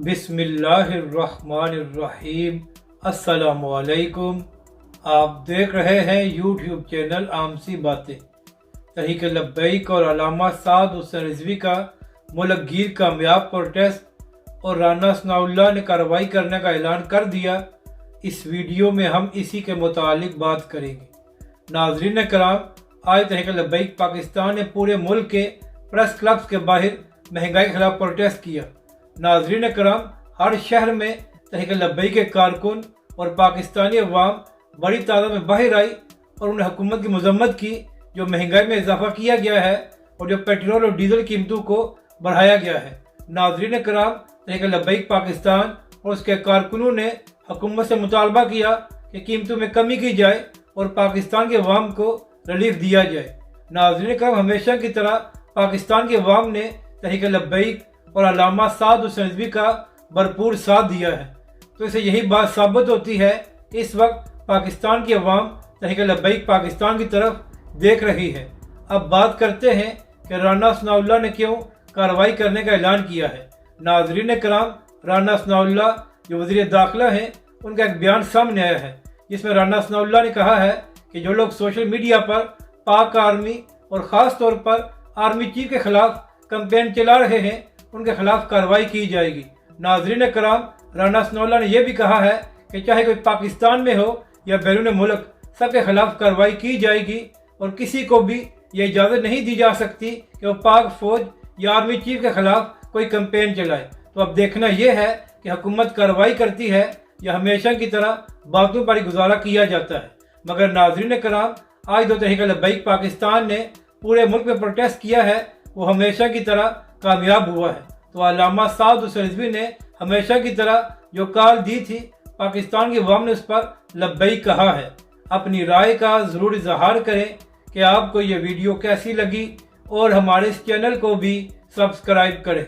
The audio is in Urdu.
بسم اللہ الرحمن الرحیم۔ السلام علیکم۔ آپ دیکھ رہے ہیں یوٹیوب چینل عام سی باتیں۔ تحریک لبیک اور علامہ سعد حسین رضوی کا ملک گیر کامیاب پروٹیسٹ اور رانا ثناء اللہ نے کارروائی کرنے کا اعلان کر دیا۔ اس ویڈیو میں ہم اسی کے متعلق بات کریں گے۔ ناظرین کرام، آج تحریک لبیک پاکستان نے پورے ملک کے پریس کلبز کے باہر مہنگائی کے خلاف پروٹیسٹ کیا۔ ناظرین کرام، ہر شہر میں تحریک لبیک کے کارکن اور پاکستانی عوام بڑی تعداد میں باہر آئی اور انہوں نے حکومت کی مذمت کی جو مہنگائی میں اضافہ کیا گیا ہے اور جو پیٹرول اور ڈیزل قیمتوں کو بڑھایا گیا ہے۔ ناظرین کرام، تحریک لبیک پاکستان اور اس کے کارکنوں نے حکومت سے مطالبہ کیا کہ قیمتوں میں کمی کی جائے اور پاکستان کے عوام کو ریلیف دیا جائے۔ ناظرین کرام، ہمیشہ کی طرح پاکستان کے عوام نے تحریک لبیک اور علامہ سعد حسین رضوی کا بھرپور ساتھ دیا ہے، تو اسے یہی بات ثابت ہوتی ہے کہ اس وقت پاکستان کی عوام تحریک لبیک پاکستان کی طرف دیکھ رہی ہے۔ اب بات کرتے ہیں کہ رانا ثناء اللہ نے کیوں کارروائی کرنے کا اعلان کیا ہے۔ ناظرین کرام، رانا ثناء اللہ جو وزیر داخلہ ہیں، ان کا ایک بیان سامنے آیا ہے جس میں رانا ثناء اللہ نے کہا ہے کہ جو لوگ سوشل میڈیا پر پاک آرمی اور خاص طور پر آرمی چیف کے خلاف کمپین چلا رہے ہیں، ان کے خلاف کارروائی کی جائے گی۔ ناظرین کرام، رانا ثناء اللہ نے یہ بھی کہا ہے کہ چاہے کوئی پاکستان میں ہو یا بیرون ملک، سب کے خلاف کارروائی کی جائے گی اور کسی کو بھی یہ اجازت نہیں دی جا سکتی کہ وہ پاک فوج یا آرمی چیف کے خلاف کوئی کمپین چلائے۔ تو اب دیکھنا یہ ہے کہ حکومت کارروائی کرتی ہے یا ہمیشہ کی طرح باتوں پر ہی گزارا کیا جاتا ہے۔ مگر ناظرین کرام، آج جو تحریک لبیک پاکستان نے پورے ملک میں پروٹیسٹ کیا ہے وہ ہمیشہ کی طرح کامیاب ہوا ہے۔ تو علامہ سعد حسین رضوی نے ہمیشہ کی طرح جو کال دی تھی، پاکستان کے عوام نے اس پر لبیک کہا ہے۔ اپنی رائے کا ضرور اظہار کریں کہ آپ کو یہ ویڈیو کیسی لگی اور ہمارے اس چینل کو بھی سبسکرائب کریں۔